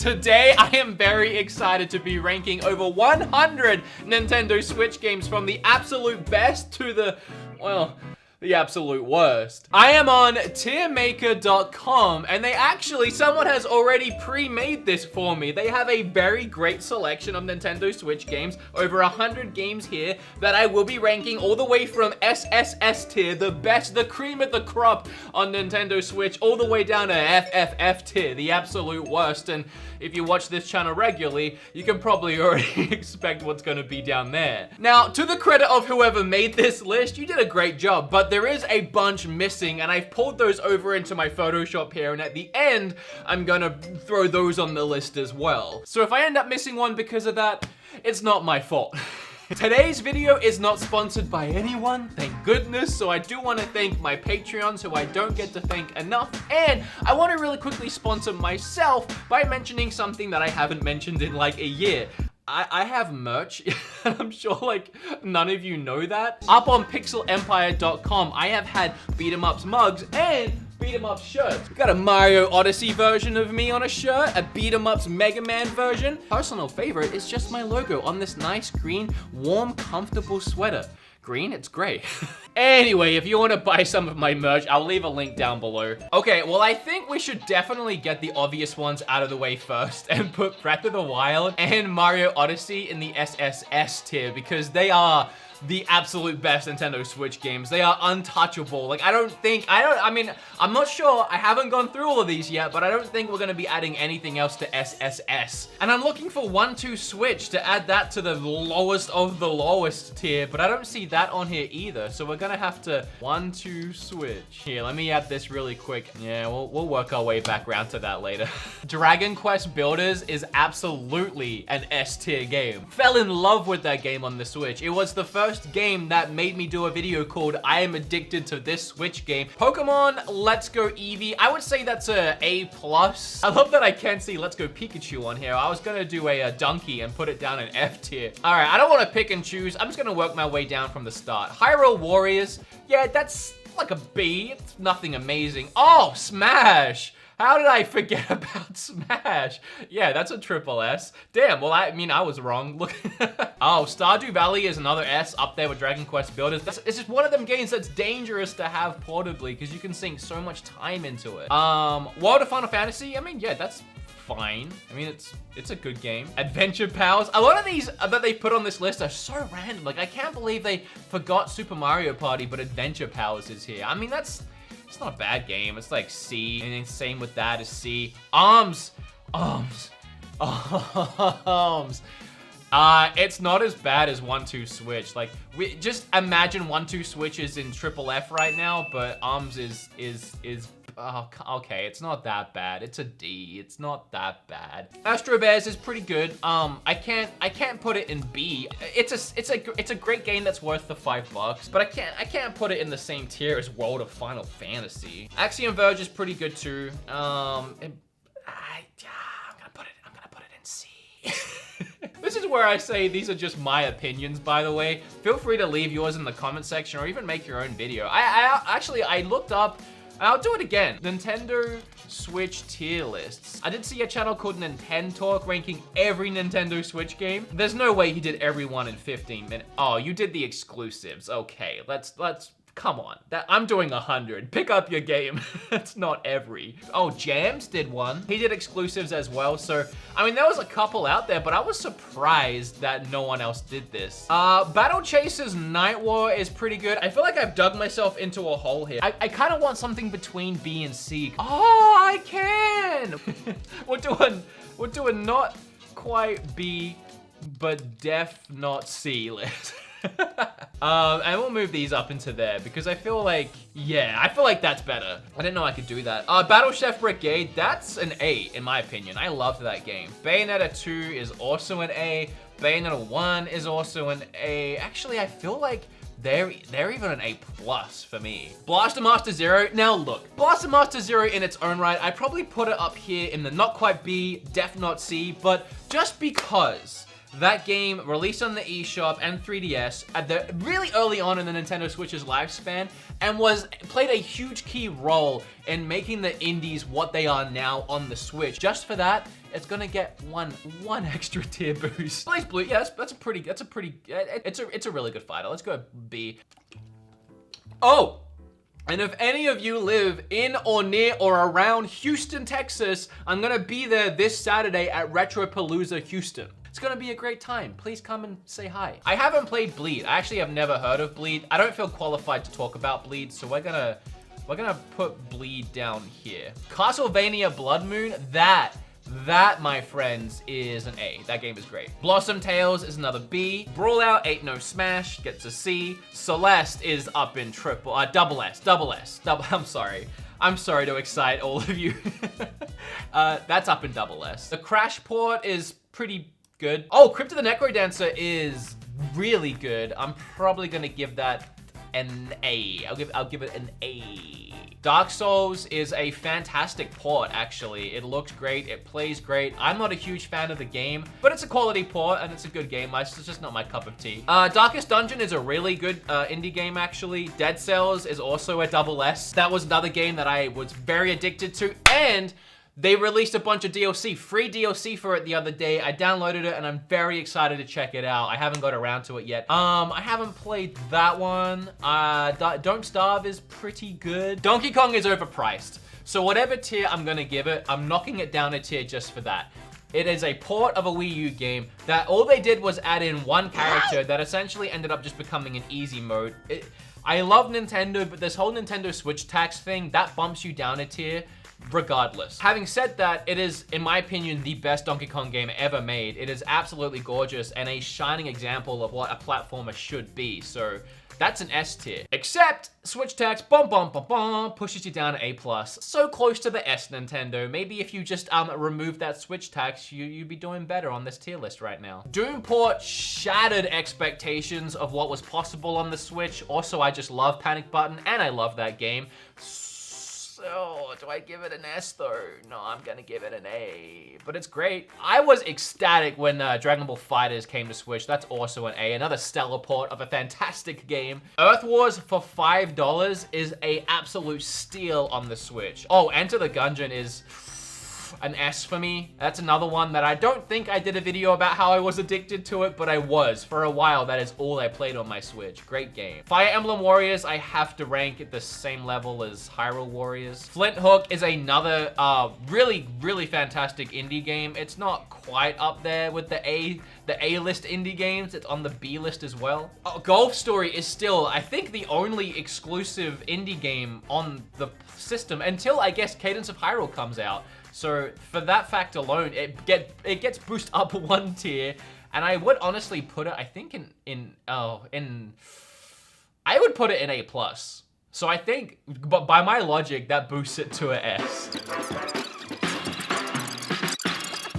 Today, I am very excited to be ranking over 100 Nintendo Switch games from the absolute best to the, well, the absolute worst. I am on tiermaker.com and someone has already pre-made this for me. They have a very great selection of Nintendo Switch games, over 100 games here that I will be ranking all the way from SSS tier, the best, the cream of the crop on Nintendo Switch, all the way down to FFF tier, the absolute worst. And if you watch this channel regularly, you can probably already expect what's gonna be down there. Now, to the credit of whoever made this list, you did a great job, but there is a bunch missing, and I've pulled those over into my Photoshop here, and at the end, I'm gonna throw those on the list as well. So if I end up missing one because of that, it's not my fault. Today's video is not sponsored by anyone, thank goodness, so I do want to thank my Patreons who I don't get to thank enough, and I want to really quickly sponsor myself by mentioning something that I haven't mentioned in like a year. I have merch, I'm sure like none of you know that. Up on pixelempire.com, I have had beat 'em ups mugs and beat 'em ups shirts. We got a Mario Odyssey version of me on a shirt, a beat 'em ups Mega Man version. Personal favorite is just my logo on this nice green, warm, comfortable sweater. Green? It's gray. Anyway, if you want to buy some of my merch, I'll leave a link down below. Okay, well, I think we should definitely get the obvious ones out of the way first and put Breath of the Wild and Mario Odyssey in the SSS tier because they are the absolute best Nintendo Switch games. They are untouchable. Like, I mean, I'm not sure. I haven't gone through all of these yet, but I don't think we're gonna be adding anything else to SSS. And I'm looking for 1-2 Switch to add that to the lowest of the lowest tier, but I don't see that on here either. So we're gonna have to 1-2 Switch. Here, let me add this really quick. Yeah, we'll work our way back around to that later. Dragon Quest Builders is absolutely an S tier game. Fell in love with that game on the Switch. It was the first game that made me do a video called I am addicted to this Switch game. Pokemon Let's Go Eevee, I would say that's a A+. I love that I can't see Let's Go Pikachu on here. I was gonna do a Donkey and put it down in F tier. All right, I don't want to pick and choose. I'm just gonna work my way down from the start. Hyrule Warriors, yeah, that's like a B. It's nothing amazing. Oh, Smash! How did I forget about Smash? Yeah, that's a triple S. Damn, well, I mean, I was wrong. Look. Oh, Stardew Valley is another S up there with Dragon Quest Builders. It's just one of them games that's dangerous to have portably because you can sink so much time into it. World of Final Fantasy, I mean, yeah, that's fine. I mean, it's a good game. Adventure Pals. A lot of these that they put on this list are so random. Like, I can't believe they forgot Super Mario Party, but Adventure Pals is here. I mean, it's not a bad game. It's like C, and then same with that is C. Arms. It's not as bad as 1-2 Switch. Like, we just imagine 1-2 Switch is in triple F right now, but Arms is oh, okay, it's not that bad. It's a D. It's not that bad. Astro Bears is pretty good. I can't put it in B. It's a great game that's worth the $5, but I can't put it in the same tier as World of Final Fantasy. Axiom Verge is pretty good too. I'm gonna put it in C. This is where I say these are just my opinions, by the way. Feel free to leave yours in the comment section or even make your own video. I looked up, I'll do it again, Nintendo Switch tier lists. I did see a channel called Nintendo Talk ranking every Nintendo Switch game. There's no way he did every one in 15 minutes. Oh, you did the exclusives. Okay, let's come on. I'm doing 100. Pick up your game. It's not every. Oh, Jams did one. He did exclusives as well. So, I mean, there was a couple out there, but I was surprised that no one else did this. Battle Chasers Night War is pretty good. I feel like I've dug myself into a hole here. I kind of want something between B and C. Oh, I can. We're doing not quite B, but def not C list. And we'll move these up into there because I feel like, yeah, I feel like that's better. I didn't know I could do that. Battle Chef Brigade, that's an A in my opinion. I loved that game. Bayonetta 2 is also an A. Bayonetta 1 is also an A. Actually, I feel like they're even an A+ for me. Blaster Master Zero, now look, Blaster Master Zero in its own right, I probably put it up here in the not quite B, def not C, but just because that game released on the eShop and 3DS at the really early on in the Nintendo Switch's lifespan and played a huge key role in making the indies what they are now on the Switch. Just for that, it's gonna get one extra tier boost. BlazBlue, yeah, it's a really good fighter. Let's go B. Oh! And if any of you live in or near or around Houston, Texas, I'm gonna be there this Saturday at Retropalooza Houston. It's gonna be a great time. Please come and say hi. I haven't played Bleed. I actually have never heard of Bleed. I don't feel qualified to talk about Bleed, so we're gonna put Bleed down here. Castlevania Blood Moon, that, my friends, is an A. That game is great. Blossom Tales is another B. Brawlout Ain't No Smash gets a C. Celeste is up in double S. I'm sorry to excite all of you. That's up in double S. The Crash port is pretty good. Oh, Crypt of the Necrodancer is really good. I'm probably gonna give that an A. I'll give it an A. Dark Souls is a fantastic port, actually. It looks great, it plays great. I'm not a huge fan of the game, but it's a quality port and it's a good game. It's just not my cup of tea. Darkest Dungeon is a really good indie game, actually. Dead Cells is also a double S. That was another game that I was very addicted to, and they released a bunch of DLC, free DLC for it the other day. I downloaded it and I'm very excited to check it out. I haven't got around to it yet. I haven't played that one. Don't Starve is pretty good. Donkey Kong is overpriced. So whatever tier I'm gonna give it, I'm knocking it down a tier just for that. It is a port of a Wii U game that all they did was add in one character that essentially ended up just becoming an easy mode. I love Nintendo, but this whole Nintendo Switch tax thing, that bumps you down a tier regardless. Having said that, it is, in my opinion, the best Donkey Kong game ever made. It is absolutely gorgeous and a shining example of what a platformer should be. So that's an S tier. Except Switch tax, pushes you down to A+. So close to the S, Nintendo. Maybe if you just remove that Switch tax, you'd be doing better on this tier list right now. Doom port shattered expectations of what was possible on the Switch. Also, I just love Panic Button and I love that game. So, do I give it an S though? No, I'm gonna give it an A, but it's great. I was ecstatic when Dragon Ball FighterZ came to Switch. That's also an A, another stellar port of a fantastic game. Earth Wars for $5 is a absolute steal on the Switch. Oh, Enter the Gungeon is an S for me. That's another one that I don't think I did a video about how I was addicted to it, but I was. For a while, that is all I played on my Switch. Great game. Fire Emblem Warriors, I have to rank at the same level as Hyrule Warriors. Flint Hook is another really, really fantastic indie game. It's not quite up there with the A-list indie games. It's on the B list as well. Golf Story is still, I think, the only exclusive indie game on the system until, I guess, Cadence of Hyrule comes out. So for that fact alone, it gets boosted up one tier, and I would honestly put it, I think I would put it in A+. So I think, but by my logic, that boosts it to an S.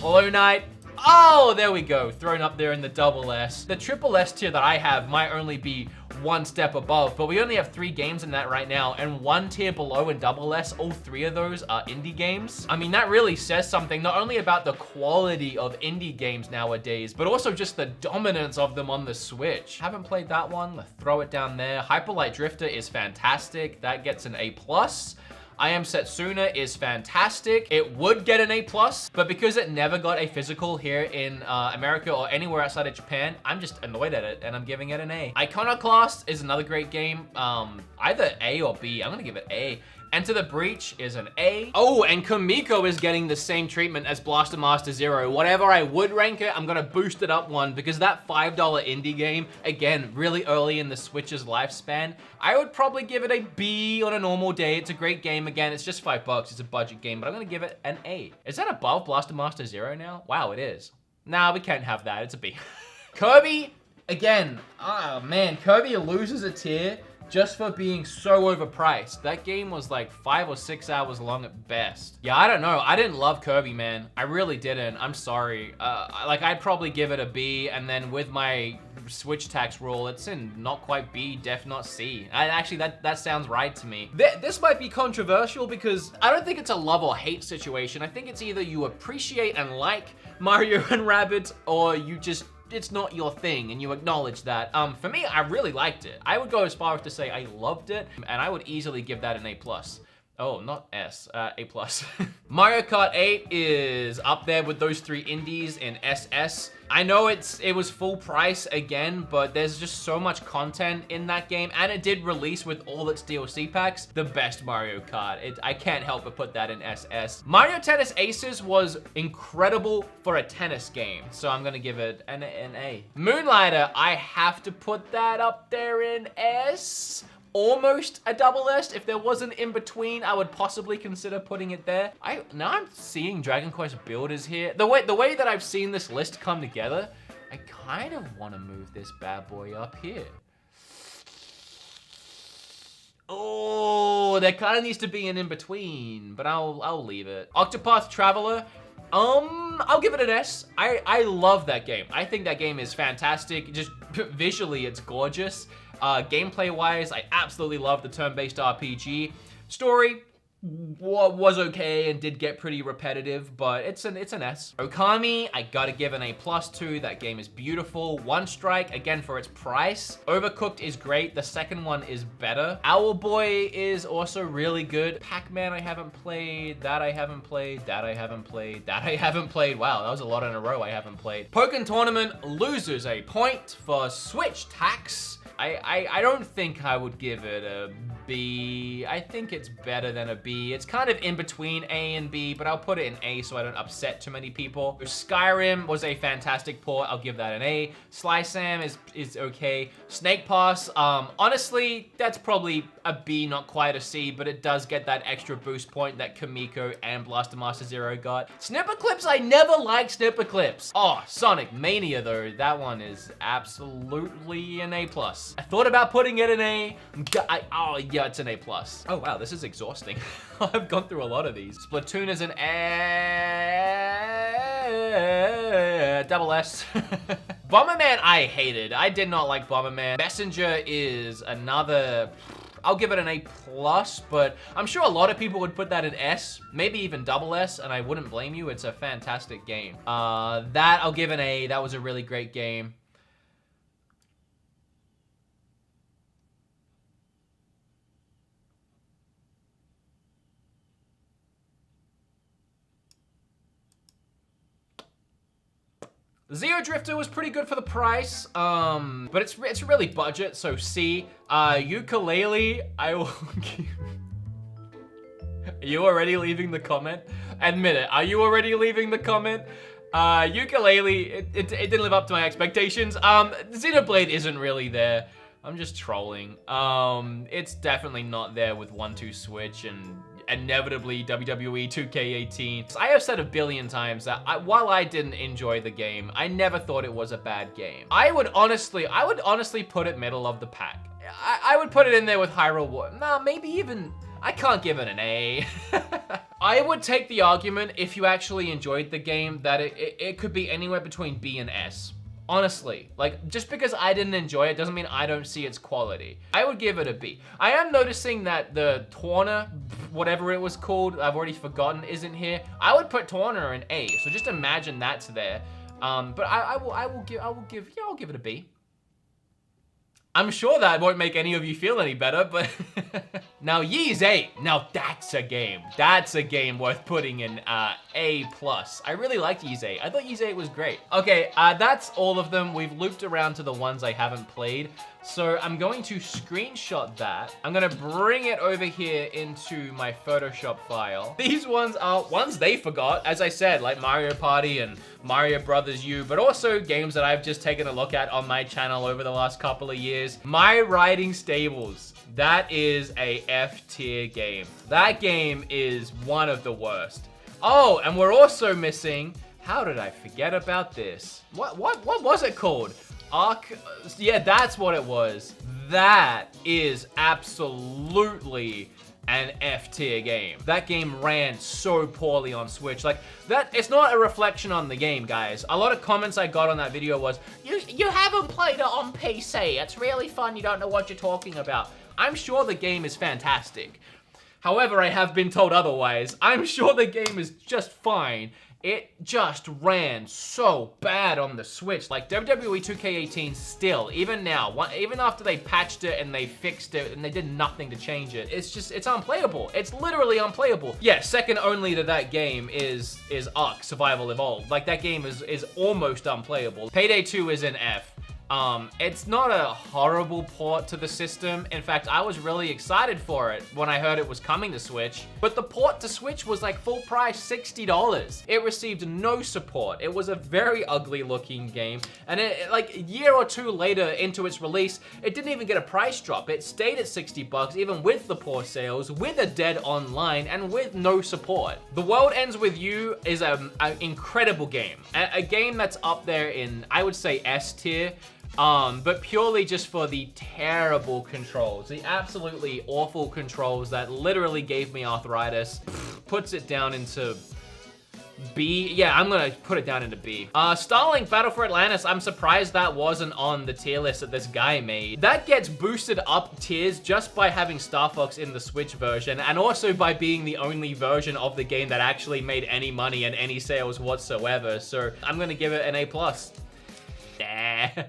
Hollow Knight. Oh, there we go. Thrown up there in the double S. The triple S tier that I have might only be one step above, but we only have 3 games in that right now, and one tier below in double S, all 3 of those are indie games. I mean, that really says something, not only about the quality of indie games nowadays, but also just the dominance of them on the Switch. Haven't played that one, let's throw it down there. Hyper Light Drifter is fantastic. That gets an A+. I Am Setsuna is fantastic. It would get an A+, but because it never got a physical here in America or anywhere outside of Japan, I'm just annoyed at it and I'm giving it an A. Iconoclast is another great game. Either A or B. I'm gonna give it A. Enter the Breach is an A. Oh, and Kamiko is getting the same treatment as Blaster Master Zero. Whatever I would rank it, I'm gonna boost it up one because that $5 indie game, again, really early in the Switch's lifespan, I would probably give it a B on a normal day. It's a great game. Again, it's just $5. It's a budget game, but I'm gonna give it an A. Is that above Blaster Master Zero now? Wow, it is. Nah, we can't have that. It's a B. Kirby, again, oh man, Kirby loses a tier just for being so overpriced. That game was like 5 or 6 hours long at best. Yeah, I don't know. I didn't love Kirby, man. I really didn't. I'm sorry. Like, I'd probably give it a B, and then with my Switch tax rule, it's in not quite B, def not C. Actually, that sounds right to me. This might be controversial because I don't think it's a love or hate situation. I think it's either you appreciate and like Mario and Rabbids, or you just, it's not your thing and you acknowledge that. For me, I really liked it. I would go as far as to say I loved it, and I would easily give that an A+. Oh, not S, A+. Mario Kart 8 is up there with those three indies in SS. I know it was full price again, but there's just so much content in that game, and it did release with all its DLC packs. The best Mario Kart. I can't help but put that in SS. Mario Tennis Aces was incredible for a tennis game, so I'm gonna give it an A. Moonlighter, I have to put that up there in S. Almost a double S. If there was an in-between, I would possibly consider putting it there. Now I'm seeing Dragon Quest Builders here. The way that I've seen this list come together, I kind of want to move this bad boy up here. Oh, there kind of needs to be an in-between, but I'll leave it. Octopath Traveler, I'll give it an S. I love that game. I think that game is fantastic. Just visually, it's gorgeous. Gameplay-wise, I absolutely love the turn-based RPG. Story was okay and did get pretty repetitive, but it's an S. Okami, I gotta give an A+ to. That game is beautiful. One Strike, again, for its price. Overcooked is great. The second one is better. Owlboy is also really good. Pac-Man, I haven't played. That I haven't played. That I haven't played. That I haven't played. Wow, that was a lot in a row I haven't played. Pokken Tournament loses a point for Switch tax. I don't think I would give it a B. I think it's better than a B. It's kind of in between A and B, but I'll put it in A so I don't upset too many people. Skyrim was a fantastic port. I'll give that an A. Sly Sam is okay. Snake Pass, honestly, that's probably a B, not quite a C, but it does get that extra boost point that Kamiko and Blaster Master Zero got. Snipper Clips, I never liked Snipper Clips. Oh, Sonic Mania though, that one is absolutely an A+. I thought about putting it in A. Oh yeah, it's an A+. Oh wow, this is exhausting. I've gone through a lot of these. Splatoon is an A, double S. Bomberman, I hated. I did not like Bomberman. Messenger is another, I'll give it an A+, but I'm sure a lot of people would put that in S, maybe even double S, and I wouldn't blame you. It's a fantastic game. That I'll give an A. That was a really great game. Zero Drifter was pretty good for the price, but it's really budget, so C. Ukulele, I will give... Are you already leaving the comment? Admit it, are you already leaving the comment? Ukulele, it didn't live up to my expectations. Xenoblade isn't really there. I'm just trolling. It's definitely not there with 1-2 Switch and inevitably WWE 2K18. I have said a billion times that while I didn't enjoy the game, I never thought it was a bad game. I would honestly put it middle of the pack. I would put it in there with Hyrule Warriors. Nah, maybe even, I can't give it an A. I would take the argument if you actually enjoyed the game that it could be anywhere between B and S. Honestly, like, just because I didn't enjoy it doesn't mean I don't see its quality. I would give it a B. I am noticing that the Torna, whatever it was called, I've already forgotten, isn't here. I would put Torna in A, so just imagine that's there. But I'll give it a B. I'm sure that won't make any of you feel any better, but... Now, Ys 8. Now, that's a game. That's a game worth putting in A+. I really liked Ys 8. I thought Ys 8 was great. Okay, that's all of them. We've looped around to the ones I haven't played. So I'm going to screenshot that. I'm gonna bring it over here into my Photoshop file. These ones are ones they forgot, as I said, like Mario Party and Mario Brothers U, but also games that I've just taken a look at on my channel over the last couple of years. My Riding Stables. That is a F tier game. That game is one of the worst. Oh, and we're also missing, how did I forget about this? What was it called? Arc, yeah, that's what it was. That is absolutely an F tier game. That game ran so poorly on Switch. Like, that, it's not a reflection on the game, guys. A lot of comments I got on that video was, you haven't played it on PC. It's really fun. You don't know what you're talking about. I'm sure the game is fantastic. However, I have been told otherwise. I'm sure the game is just fine. it just ran so bad on the Switch. Like WWE 2K18 still, even now, even after they patched it and they fixed it and they did nothing to change it, it's unplayable. It's literally unplayable. Yeah, second only to that game is Ark Survival Evolved. Like that game is almost unplayable. Payday 2 is an F. It's not a horrible port to the system. In fact, I was really excited for it when I heard it was coming to Switch, but the port to Switch was like full price, $60. It received no support. It was a very ugly looking game, and like a year or two later into its release, it didn't even get a price drop. It stayed at 60 bucks, even with the poor sales, with a dead online, and with no support. The World Ends With You is an incredible game. A game that's up there in, I would say, S tier. But purely just for the terrible controls, the absolutely awful controls that literally gave me arthritis. Puts it down into B. Yeah, I'm gonna put it down into B. Starlink Battle for Atlantis, I'm surprised that wasn't on the tier list that this guy made. That gets boosted up tiers just by having Star Fox in the Switch version, and also by being the only version of the game that actually made any money and any sales whatsoever. So I'm gonna give it an A+. Nah.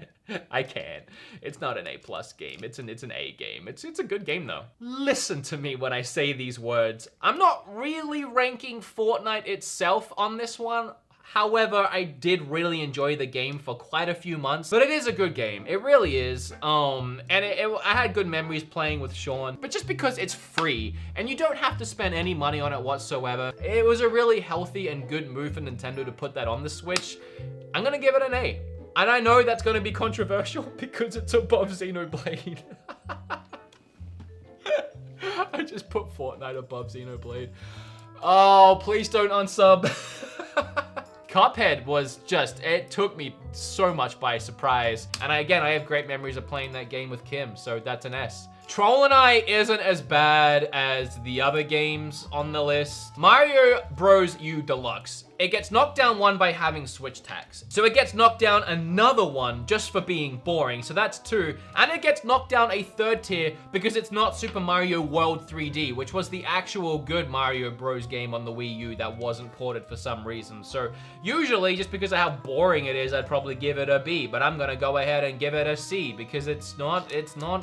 I can't. It's not an A+ game. It's an A game. It's a good game though. Listen to me when I say these words. I'm not really ranking Fortnite itself on this one. However, I did really enjoy the game for quite a few months, but it is a good game. It really is. And I had good memories playing with Sean, but just because it's free and you don't have to spend any money on it whatsoever, it was a really healthy and good move for Nintendo to put that on the Switch. I'm gonna give it an A. And I know that's gonna be controversial because it's above Xenoblade. I just put Fortnite above Xenoblade. Oh, please don't unsub. Cuphead was just, it took me so much by surprise. And again, I have great memories of playing that game with Kim, so that's an S. Troll and I isn't as bad as the other games on the list. Mario Bros. U Deluxe. It gets knocked down one by having Switch tax. So it gets knocked down another one just for being boring. So that's 2. And it gets knocked down a 3rd tier because it's not Super Mario World 3D, which was the actual good Mario Bros. Game on the Wii U that wasn't ported for some reason. So usually, just because of how boring it is, I'd probably give it a B. But I'm gonna go ahead and give it a C because it's not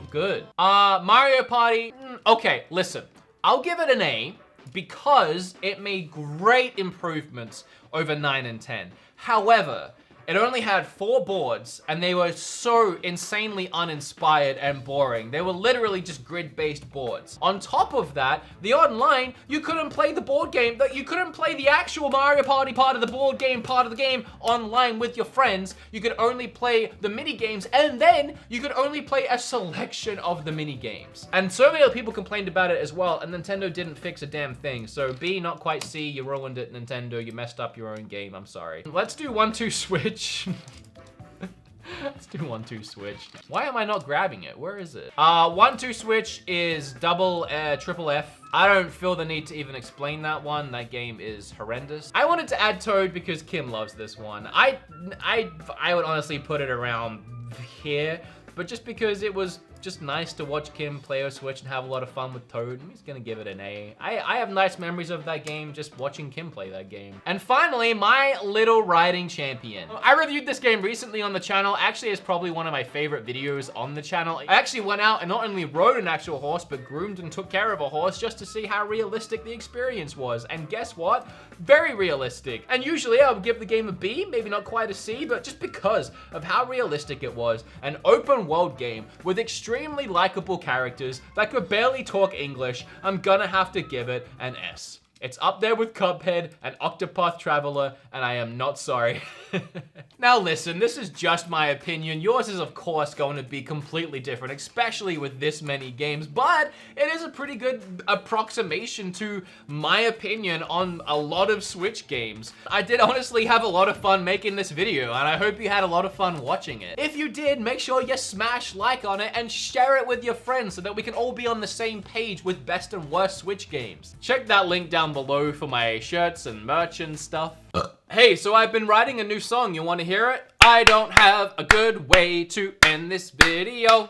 good. Mario Party, okay, listen. I'll give it an A because it made great improvements over 9 and 10. However, it only had 4 boards, and they were so insanely uninspired and boring. They were literally just grid-based boards. On top of that, the online, you couldn't play the board game, you couldn't play the actual Mario Party part of the board game, part of the game online with your friends. You could only play the mini games, and then you could only play a selection of the mini games. And so many other people complained about it as well, and Nintendo didn't fix a damn thing. So B, not quite C, you ruined it, Nintendo. You messed up your own game, I'm sorry. Let's do 1-2 Switch. Let's do 1-2 Switch. Why am I not grabbing it? Where is it? 1-2 Switch is triple F. I don't feel the need to even explain that one. That game is horrendous. I wanted to add Toad because Kim loves this one. I would honestly put it around here, but just because it was just nice to watch Kim play her Switch and have a lot of fun with Toad, I'm just gonna give it an A. I have nice memories of that game, just watching Kim play that game. And finally, My Little Riding Champion. I reviewed this game recently on the channel. Actually, it's probably one of my favorite videos on the channel. I actually went out and not only rode an actual horse, but groomed and took care of a horse just to see how realistic the experience was. And guess what? Very realistic. And usually I would give the game a B, maybe not quite a C, but just because of how realistic it was. An open world game with extremely likable characters that could barely talk English, I'm gonna have to give it an S. It's up there with Cuphead and Octopath Traveler, and I am not sorry. Now listen, this is just my opinion. Yours is of course going to be completely different, especially with this many games, but it is a pretty good approximation to my opinion on a lot of Switch games. I did honestly have a lot of fun making this video, and I hope you had a lot of fun watching it. If you did, make sure you smash like on it and share it with your friends so that we can all be on the same page with best and worst Switch games. Check that link down below for my shirts and merch and stuff. Hey, so I've been writing a new song. You want to hear it? I don't have a good way to end this video.